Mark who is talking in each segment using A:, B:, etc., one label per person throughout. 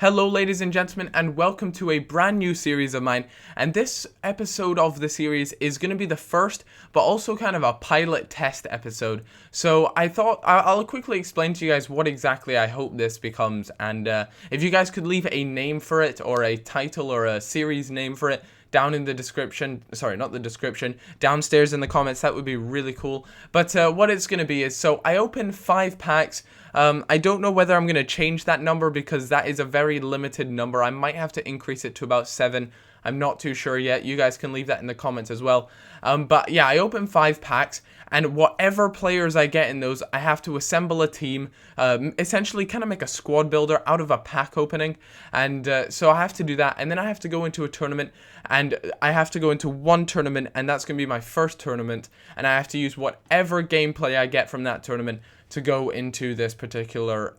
A: Hello ladies and gentlemen, and welcome to a brand new series of mine, and this episode of the series is going to be the first but also kind of a pilot test episode. So I thought I'll quickly explain to you guys what exactly I hope this becomes, and if you guys could leave a name for it or a title or a series name for it down in the description, sorry, not the description, downstairs in the comments, that would be really cool. But what it's going to be is, so I opened 5 packs. I don't know whether I'm going to change that number because that is a very limited number. I might have to increase it to about 7. I'm not too sure yet. You guys can leave that in the comments as well. But yeah, I opened 5 packs, and whatever players I get in those, I have to assemble a team, essentially kind of make a squad builder out of a pack opening. And so I have to do that, and then I have to go into a tournament, and I have to go into one tournament, and that's going to be my first tournament, and I have to use whatever gameplay I get from that tournament to go into this particular,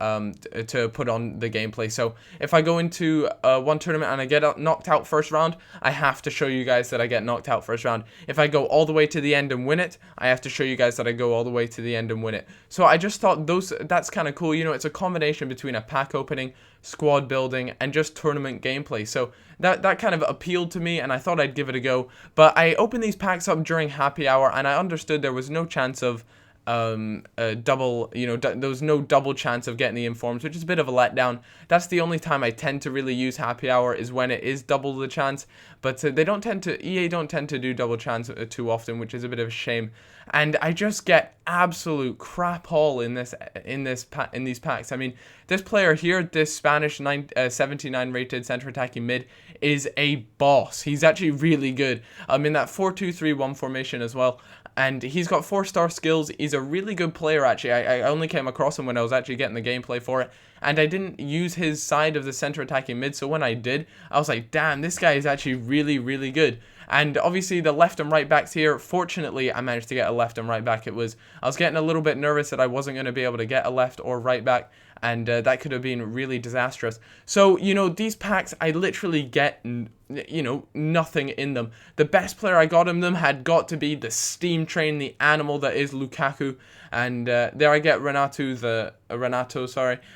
A: to put on the gameplay. So if I go into one tournament and I get knocked out first round, I have to show you guys that I get knocked out first round. If I go all the way to the end and win it, I have to show you guys that I go all the way to the end and win it. So I just thought that's kind of cool. You know, it's a combination between a pack opening, squad building, and just tournament gameplay. So that kind of appealed to me, and I thought I'd give it a go. But I opened these packs up during happy hour, and I understood there was no chance of double, there was no double chance of getting the informs, which is a bit of a letdown. That's the only time I tend to really use happy hour, is when it is double the chance, but EA don't tend to do double chance too often, which is a bit of a shame. And I just get absolute crap all in these packs. I mean, this player here, this Spanish 79 rated center attacking mid, is a boss. He's actually really good. In that 4-2-3-1 formation as well. And he's got 4-star skills. He's a really good player, actually. I only came across him when I was actually getting the gameplay for it. And I didn't use his side of the center attacking mid, so when I did, I was like, damn, this guy is actually really, really good. And obviously the left and right backs here, fortunately I managed to get a left and right back. I was getting a little bit nervous that I wasn't going to be able to get a left or right back, and that could have been really disastrous. So, these packs, I literally get, nothing in them. The best player I got in them had got to be the steam train, the animal that is Lukaku. And there I get Renato,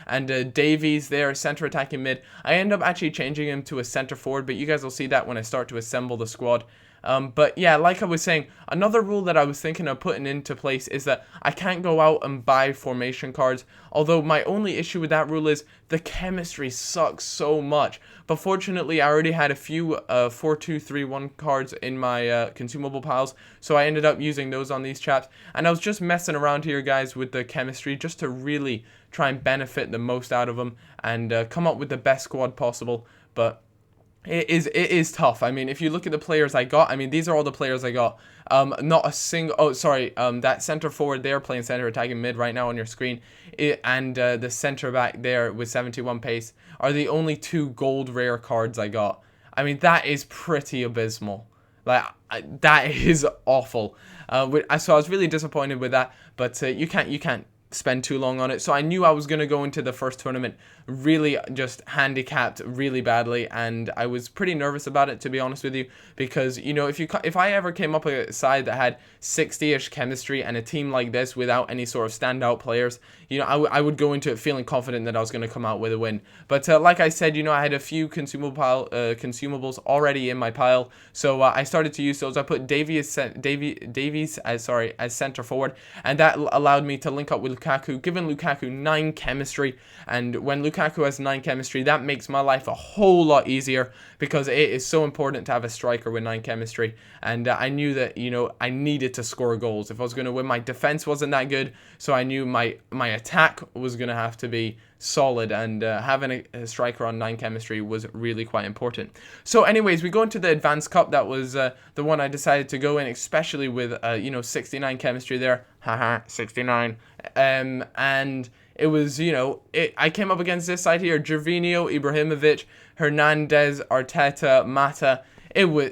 A: and Davies there, center attacking mid. I end up actually changing him to a center forward, but you guys will see that when I start to assemble the squad. But yeah, like I was saying, another rule that I was thinking of putting into place is that I can't go out and buy formation cards, although my only issue with that rule is the chemistry sucks so much. But fortunately, I already had a few 4-2-3-1 cards in my consumable piles, so I ended up using those on these chaps. And I was just messing around here, guys, with the chemistry, just to really try and benefit the most out of them and come up with the best squad possible. But it is tough. I mean, if you look at the players I got, I mean, these are all the players I got. Not a single, that center forward there playing center attacking mid right now on your screen, and the center back there with 71 pace are the only 2 gold rare cards I got. I mean, that is pretty abysmal. Like, that is awful. So I was really disappointed with that, but you can't spend too long on it. So I knew I was going to go into the first tournament really just handicapped really badly, and I was pretty nervous about it, to be honest with you, because if I ever came up a side that had 60-ish chemistry and a team like this without any sort of standout players, I would go into it feeling confident that I was going to come out with a win. But like I said, I had a few consumables already in my pile, so I started to use those. I put Davies as center forward, and that allowed me to link up with Lukaku, giving Lukaku 9 chemistry. And when Lukaku has 9 chemistry, that makes my life a whole lot easier, because it is so important to have a striker with 9 chemistry. And I knew that I needed to score goals if I was going to win. My defense wasn't that good, so I knew my attack was going to have to be solid, and having a striker on 9 chemistry was really quite important. So anyways, we go into the Advanced Cup. That was the one I decided to go in, especially with 69 chemistry there. Haha, 69. And it was, I came up against this side here: Gervinho, Ibrahimovic, Hernandez, Arteta, Mata. It was,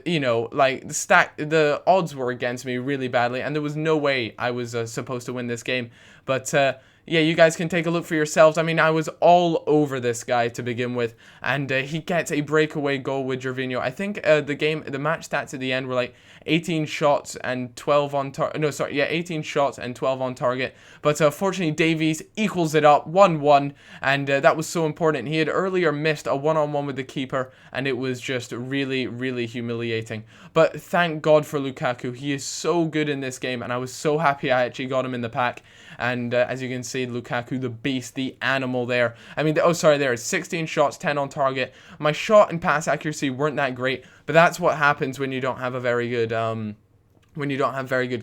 A: like the odds were against me really badly, and there was no way I was supposed to win this game. But yeah, you guys can take a look for yourselves. I mean, I was all over this guy to begin with, and he gets a breakaway goal with Gervinho. I think the match stats at the end were like 18 shots and 12 on target. No, sorry, yeah, 18 shots and 12 on target. But fortunately, Davies equals it up 1-1, and that was so important. He had earlier missed a one-on-one with the keeper, and it was just really, really humiliating. But thank God for Lukaku. He is so good in this game, and I was so happy I actually got him in the pack. And as you can see, Lukaku, the beast, the animal there. I mean, oh, sorry, there is 16 shots, 10 on target. My shot and pass accuracy weren't that great, but that's what happens when you don't have a very good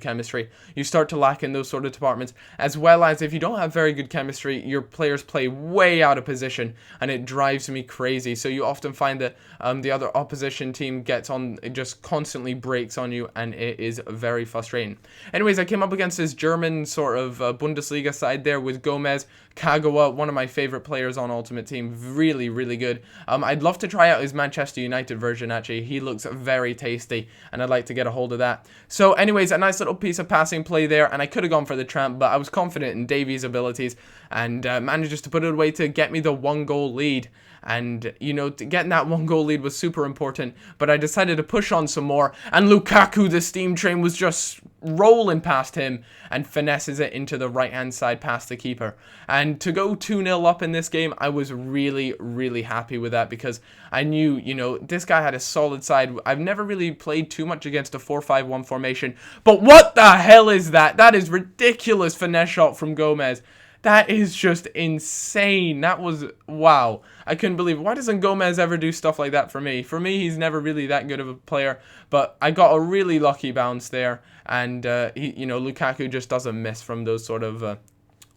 A: chemistry. You start to lack in those sort of departments, as well as if you don't have very good chemistry, your players play way out of position, and it drives me crazy. So you often find that the other opposition team gets on, it just constantly breaks on you, and it is very frustrating. Anyways, I came up against this German sort of Bundesliga side there with Gomez, Kagawa, one of my favorite players on Ultimate Team, really, really good. I'd love to try out his Manchester United version, actually. He looks very tasty, and I'd like to get a hold of that. So anyways, a nice little piece of passing play there, and I could have gone for the tramp, but I was confident in Davies' abilities, and managed just to put it away to get me the 1-goal lead. And, you know, getting that 1-goal lead was super important, but I decided to push on some more, and Lukaku, the steam train, was just rolling past him and finesses it into the right-hand side past the keeper. And to go 2-0 up in this game, I was really, really happy with that, because I knew, you know, this guy had a solid side. I've never really played too much against a 4-5-1 formation, but what the hell is that? That is ridiculous finesse shot from Gomez. That is just insane. That was, wow. I couldn't believe it. Why doesn't Gomez ever do stuff like that for me? For me, he's never really that good of a player, but I got a really lucky bounce there, and you know, Lukaku just doesn't miss from those sort of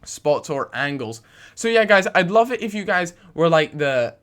A: spots or angles. So yeah, guys, I'd love it if you guys were like the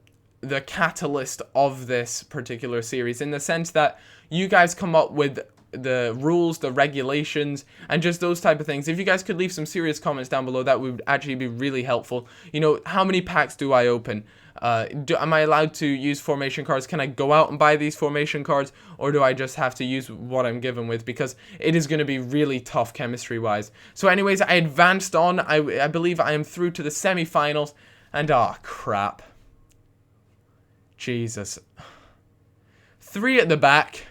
A: catalyst of this particular series, in the sense that you guys come up with the rules, the regulations, and just those type of things. If you guys could leave some serious comments down below, that would actually be really helpful. You know, how many packs do I open? Am I allowed to use formation cards? Can I go out and buy these formation cards, or do I just have to use what I'm given with? Because it is going to be really tough chemistry wise. So anyways, I advanced on. I believe I am through to the semi-finals, and crap. Jesus. 3 at the back.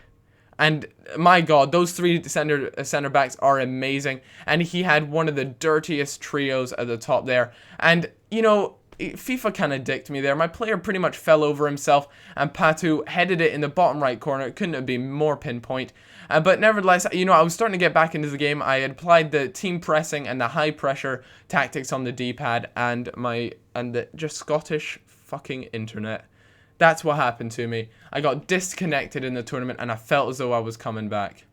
A: And my God, those 3 center backs are amazing. And he had one of the dirtiest trios at the top there. And, you know, FIFA kind of dicked me there. My player pretty much fell over himself, and Patu headed it in the bottom right corner. It couldn't have been more pinpoint. But nevertheless, you know, I was starting to get back into the game. I had applied the team pressing and the high pressure tactics on the D-pad, and the just Scottish fucking internet. That's what happened to me. I got disconnected in the tournament, and I felt as though I was coming back.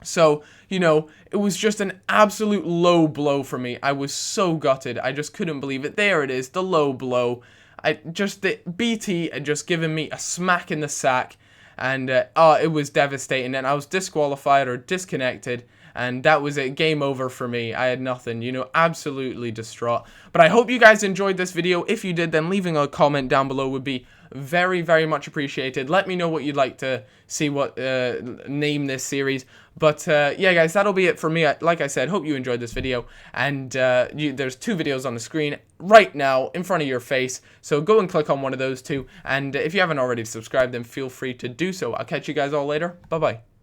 A: So, you know, it was just an absolute low blow for me. I was so gutted. I just couldn't believe it. There it is, the low blow. The BT had just given me a smack in the sack, and it was devastating. And I was disqualified or disconnected, and that was it. Game over for me. I had nothing, you know, absolutely distraught. But I hope you guys enjoyed this video. If you did, then leaving a comment down below would be very, very much appreciated. Let me know what you'd like to see, what name this series. But yeah, guys, that'll be it for me. Like I said, hope you enjoyed this video, and there's 2 videos on the screen right now in front of your face, so go and click on one of those 2, and if you haven't already subscribed, then feel free to do so. I'll catch you guys all later. Bye bye.